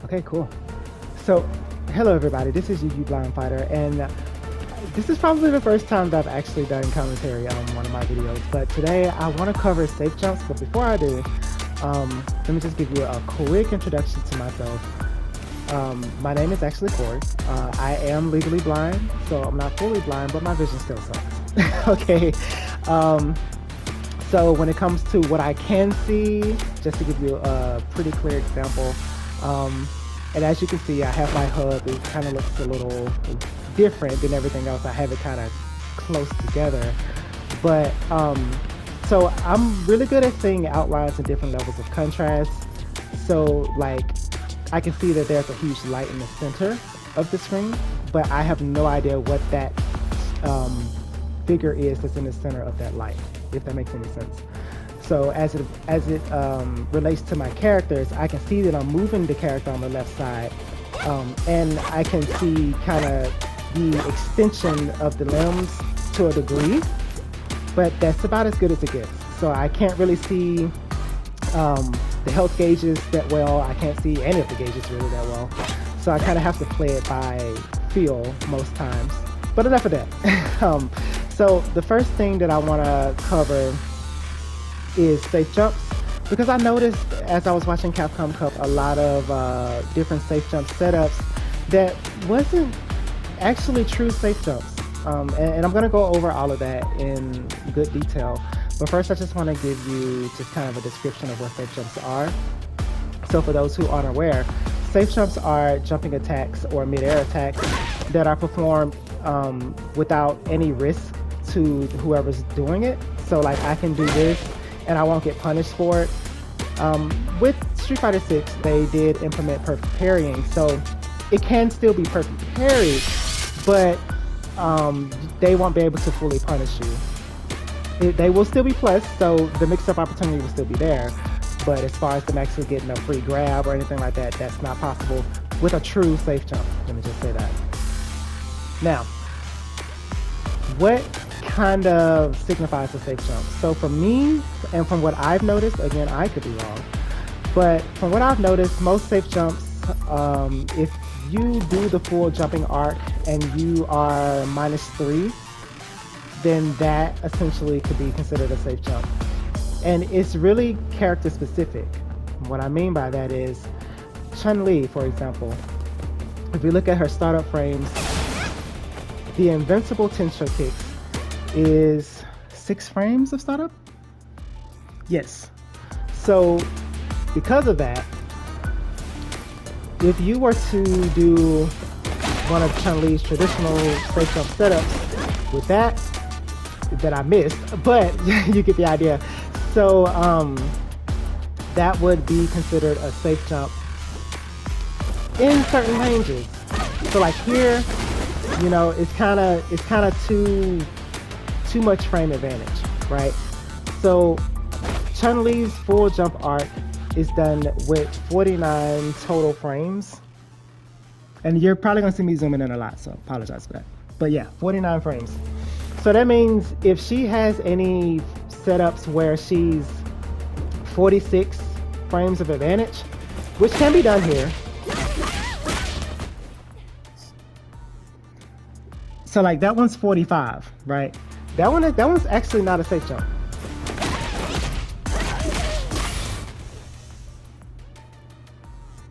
Okay, cool. So, hello everybody, this is UU Blind Fighter, and this is probably the first time that I've actually done commentary on one of my videos, but today I want to cover safe jumps, but before I do, let me just give you a quick introduction to myself. My name is actually Corey. I am legally blind, so I'm not fully blind, but my vision still sucks. Okay. Um, so when it comes to what I can see, just to give you a pretty clear example, um, and as you can see, I have my hub. It kind of looks a little different than everything else. I have it kind of close together. But so I'm really good at seeing outlines and different levels of contrast. So like I can see that there's a huge light in the center of the screen, but I have no idea what that figure is that's in the center of that light, if that makes any sense. So as it relates to my characters, I can see that I'm moving the character on the left side, and I can see kind of the extension of the limbs to a degree, but that's about as good as it gets. So I can't really see the health gauges that well. I can't see any of the gauges really that well. So I kind of have to play it by feel most times. But enough of that. So the first thing that I want to cover is safe jumps, because I noticed as I was watching Capcom Cup a lot of different safe jump setups that wasn't actually true safe jumps. And I'm going to go over all of that in good detail. But first, I just want to give you just kind of a description of what safe jumps are. So for those who aren't aware, safe jumps are jumping attacks or mid-air attacks that are performed without any risk to whoever's doing it. So like I can do this and I won't get punished for it. With Street Fighter 6, they did implement perfect parrying, so it can still be perfect parried, but they won't be able to fully punish you. They will still be plus, so the mix-up opportunity will still be there, but as far as them actually getting a free grab or anything like that, that's not possible with a true safe jump. Let me just say that. Now, what kind of signifies a safe jump? So for me, and from what I've noticed, again, I could be wrong, but from what I've noticed, most safe jumps, if you do the full jumping arc and you are -3, then that essentially could be considered a safe jump. And it's really character specific. What I mean by that is Chun-Li, for example, if we look at her startup frames, the invincible Tensho kicks is 6 frames of startup? Yes. So because of that, if you were to do one of Chun-Li's traditional safe jump setups with that I missed, but you get the idea. So that would be considered a safe jump in certain ranges. So like here, you know, it's kind of too much frame advantage, right? So Chun-Li's full jump arc is done with 49 total frames. And you're probably gonna see me zooming in a lot, so apologize for that. But yeah, 49 frames. So that means if she has any setups where she's 46 frames of advantage, which can be done here. So like that one's 45, right? That one's actually not a safe jump.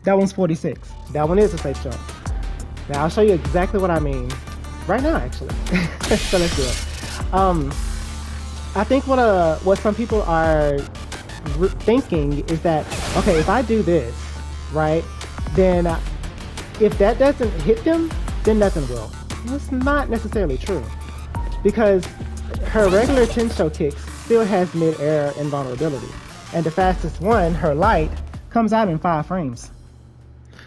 That one's 46. That one is a safe jump. Now I'll show you exactly what I mean right now, actually. So let's do it. I think what some people are thinking is that, okay, if I do this, right, then if that doesn't hit them, then nothing will. That's not necessarily true, because her regular Tensho kicks still has mid-air invulnerability, and the fastest one, her light, comes out in 5 frames.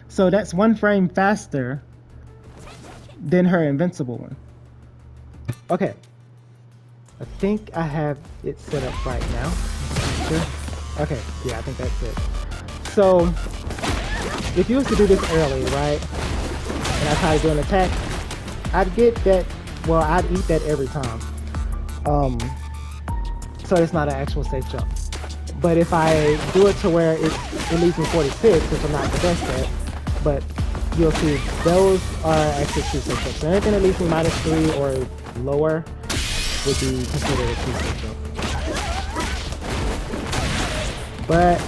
So that's 1 frame faster than her invincible one. Okay, I think I have it set up right now. Sure. Okay, yeah, I think that's it. So if you was to do this early, right, and I try to do an attack, I'd get that, well, I'd eat that every time. So it's not an actual safe jump. But if I do it to where it leaves me 46, which I'm not the best at, but you'll see those are actually true safe jumps. So anything that leaves me -3 or lower would be considered a true safe jump. But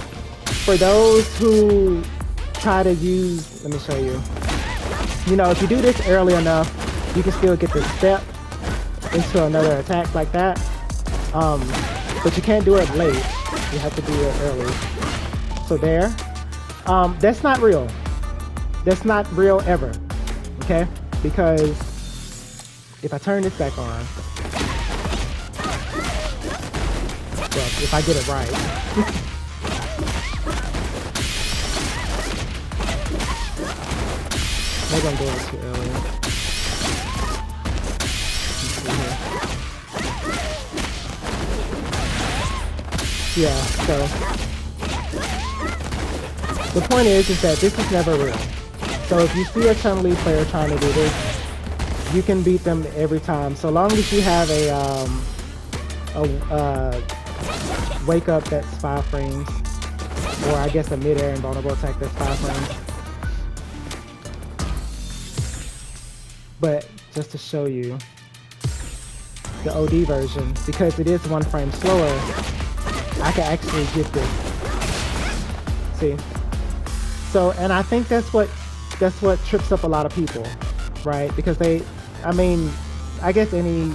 for those who try to use, let me show you. You know, if you do this early enough, you can still get the step into another attack like that. But you can't do it late. You have to do it early. So there. That's not real. That's not real ever. Okay? Because if I turn this back on, well, if I get it right. Maybe I'm doing it too early. Yeah, so the point is that this is never real. So if you see a Chun-Li player trying to do this, you can beat them every time, so long as you have a wake up that's 5 frames, or I guess a mid-air invulnerable attack that's 5 frames. But just to show you the OD version, because it is 1 frame slower, I can actually get this. See? So, and I think that's what trips up a lot of people, right? Because I guess anyone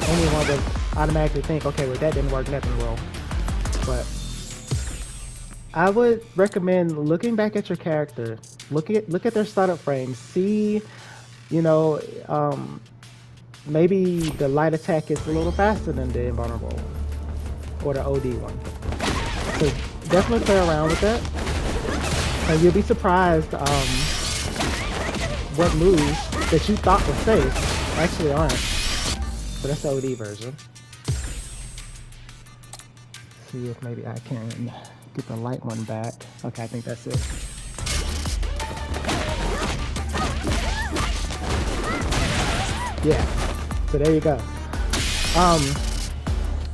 would automatically think, okay, well that didn't work, nothing will. But I would recommend looking back at your character, look at their startup frames, see, you know, maybe the light attack is a little faster than the invulnerable one, or the OD one. So definitely play around with that, and you'll be surprised what moves that you thought were safe actually aren't. So that's the OD version. See if maybe I can get the light one back. Okay, I think that's it. Yeah, so there you go.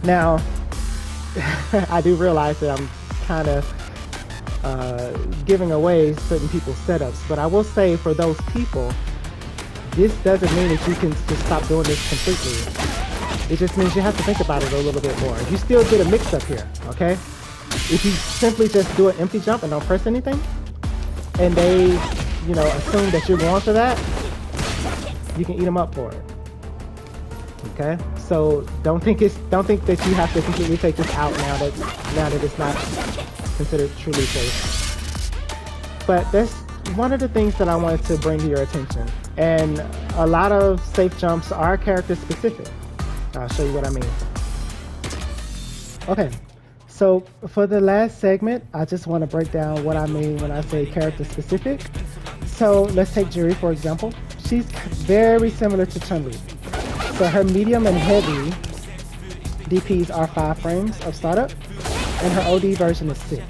Now, I do realize that I'm kind of giving away certain people's setups, but I will say for those people, this doesn't mean that you can just stop doing this completely. It just means you have to think about it a little bit more. You still get a mix-up here, okay? If you simply just do an empty jump and don't press anything, and they, you know, assume that you're going for that, you can eat them up for it. Okay, so don't think that you have to completely take this out now that it's not considered truly safe. But that's one of the things that I wanted to bring to your attention. And a lot of safe jumps are character specific. I'll show you what I mean. Okay, so for the last segment, I just want to break down what I mean when I say character specific. So let's take Juri for example. She's very similar to Chun-Li. So her medium and heavy DPs are 5 frames of startup, and her OD version is 6.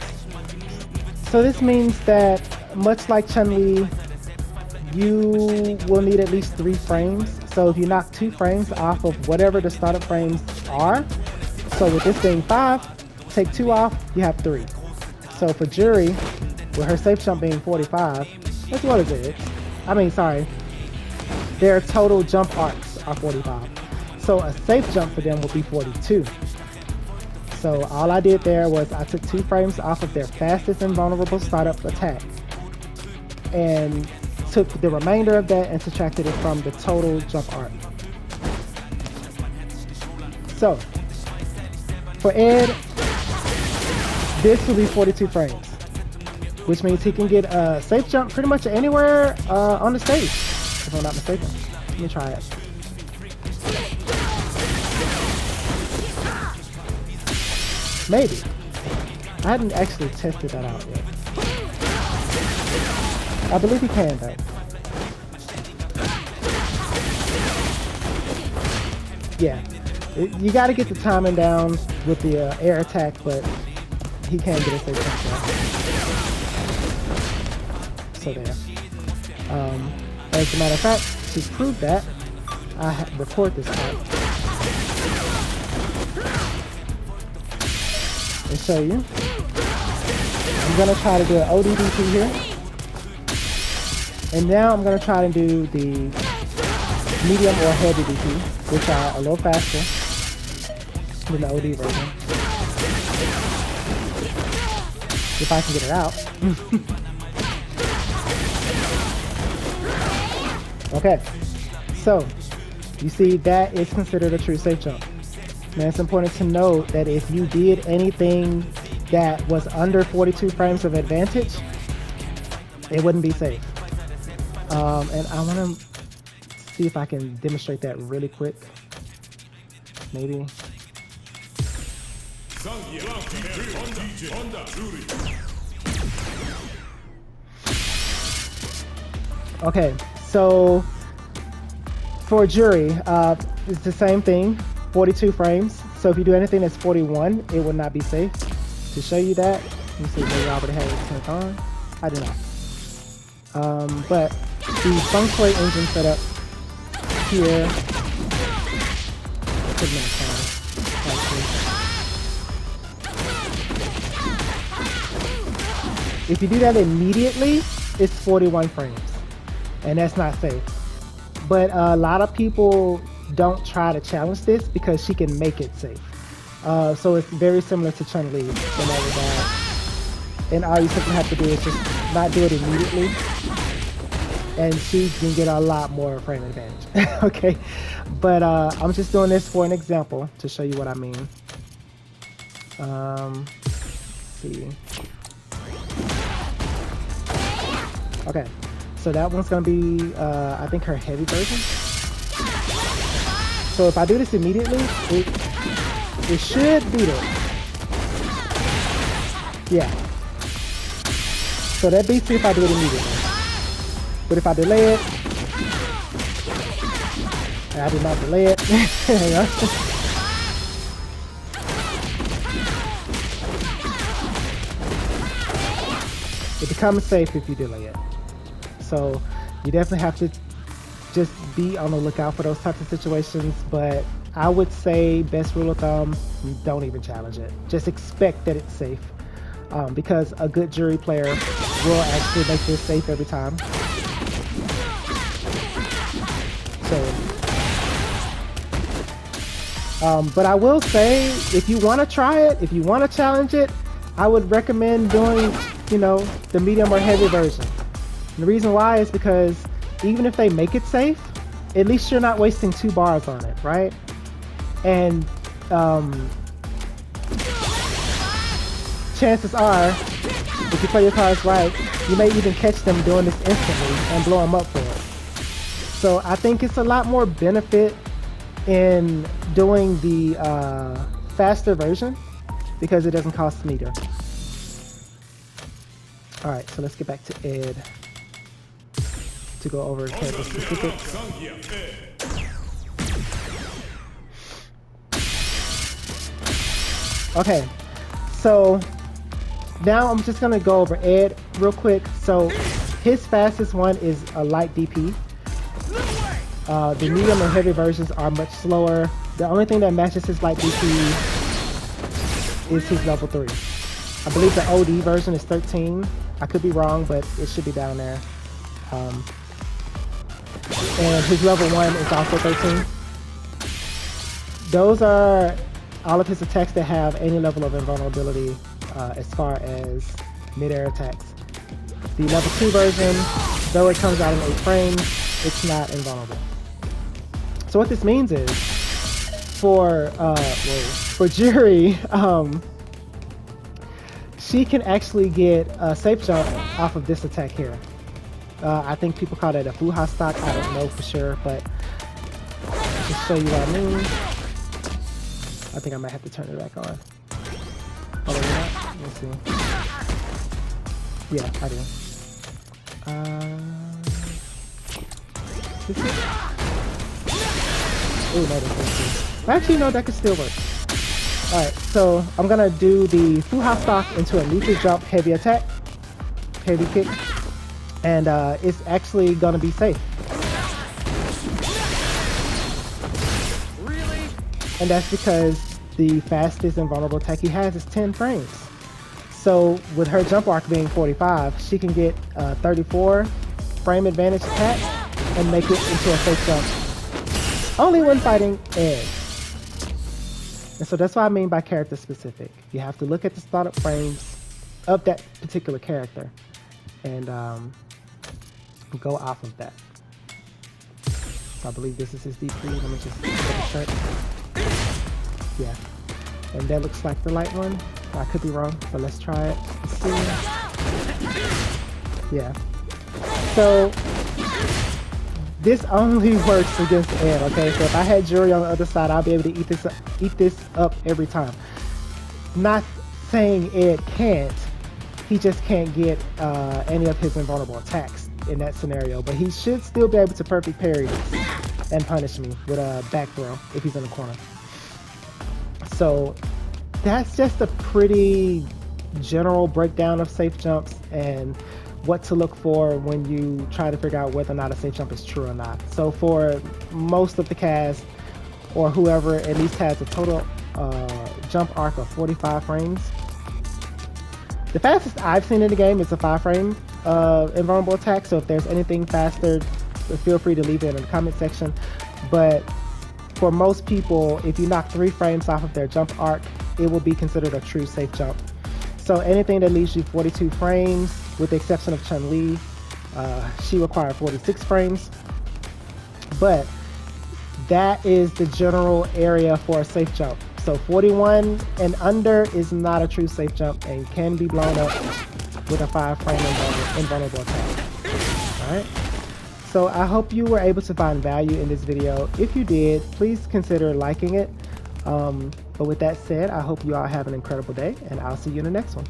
So this means that, much like Chun-Li, you will need at least 3 frames. So if you knock 2 frames off of whatever the startup frames are, so with this being 5, take 2 off, you have 3. So for Juri, with her safe jump being 45, that's what it is. Their total jump arcs are 45. So a safe jump for them will be 42. So all I did there was I took 2 frames off of their fastest invulnerable startup attack and took the remainder of that and subtracted it from the total jump arc. So for Ed, this will be 42 frames, which means he can get a safe jump pretty much anywhere on the stage, if I'm not mistaken. Let me try it. Maybe. I hadn't actually tested that out yet. I believe he can though. Yeah. You gotta get the timing down with the air attack, but he can get a safe jump. So there. As a matter of fact, to prove that, I record this part and show you. I'm gonna try to do an ODDP here. And now I'm gonna try to do the medium or heavy DP, which are a little faster than the OD version. If I can get it out. Okay, so you see that is considered a true safe jump. Now it's important to note that if you did anything that was under 42 frames of advantage, it wouldn't be safe. And I want to see if I can demonstrate that really quick. Maybe. Okay, so for jury, it's the same thing, 42 frames. So if you do anything that's 41, it would not be safe. To show you that, let me see, maybe I already have it turned on. I do not. But the Feng Shui engine setup here, put them in the corner, actually. If you do that immediately, it's 41 frames, and that's not safe. But a lot of people don't try to challenge this because she can make it safe. So it's very similar to Chun-Li in that regard. And all you simply have to do is just not do it immediately, and she can get a lot more frame advantage. Okay, but I'm just doing this for an example to show you what I mean. Let's see. Okay, so that one's gonna be, I think, her heavy version. So if I do this immediately, it should beat it. Yeah. So that beats it if I do it immediately. But if I delay it, and I did not delay it. It becomes safe if you delay it. So you definitely have to just be on the lookout for those types of situations. But I would say, best rule of thumb, don't even challenge it. Just expect that it's safe. Because a good jury player will actually make this safe every time. So, but I will say, if you want to try it, if you want to challenge it, I would recommend doing, you know, the medium or heavy version. And the reason why is because even if they make it safe, at least you're not wasting 2 bars on it, right? And chances are, if you play your cards right, you may even catch them doing this instantly and blow them up for it. So I think it's a lot more benefit in doing the faster version because it doesn't cost meter. All right, so let's get back to Ed to go over character specifics. Okay, so now I'm just gonna go over Ed real quick. So his fastest one is a light DP. The medium and heavy versions are much slower. The only thing that matches his light DP is his level 3. I believe the OD version is 13. I could be wrong, but it should be down there. And his level 1 is also 13. Those are all of his attacks that have any level of invulnerability as far as mid-air attacks. The level 2 version, though it comes out in 8 frames, it's not invulnerable. So what this means is, for Jury, she can actually get a safe jump off of this attack here. I think people call it a Fuha stock. I don't know for sure, but just show you what I mean. I think I might have to turn it back on. Oh, maybe not. Let's see. Yeah, I do. Is it? Oh, no, that's actually, no, that could still work. Alright, so I'm gonna do the Fuha stock into a neutral jump heavy attack, heavy kick, and it's actually gonna be safe. Really? And that's because the fastest invulnerable attack he has is 10 frames. So with her jump arc being 45, she can get 34 frame advantage attack and make it into a safe jump only when fighting Ed. And so that's what I mean by character specific. You have to look at the startup frames of that particular character and go off of that. So I believe this is his D3. Let me just double check. Yeah. And that looks like the light one. I could be wrong, but let's try it. Let's see. Yeah. So this only works against Ed, okay? So if I had Jury on the other side, I'll be able to eat this up every time. Not saying Ed can't. He just can't get any of his invulnerable attacks in that scenario, but he should still be able to perfect parry this and punish me with a back throw if he's in the corner. So that's just a pretty general breakdown of safe jumps and what to look for when you try to figure out whether or not a safe jump is true or not. So for most of the cast, or whoever at least has a total jump arc of 45 frames, the fastest I've seen in the game is a 5-frame invulnerable attack. So if there's anything faster, feel free to leave it in the comment section. But for most people, if you knock 3 frames off of their jump arc, it will be considered a true safe jump. So anything that leaves you 42 frames, with the exception of Chun-Li, she required 46 frames. But that is the general area for a safe jump. So 41 and under is not a true safe jump and can be blown up with a 5-frame invulnerable attack. Alright? So I hope you were able to find value in this video. If you did, please consider liking it. But with that said, I hope you all have an incredible day, and I'll see you in the next one.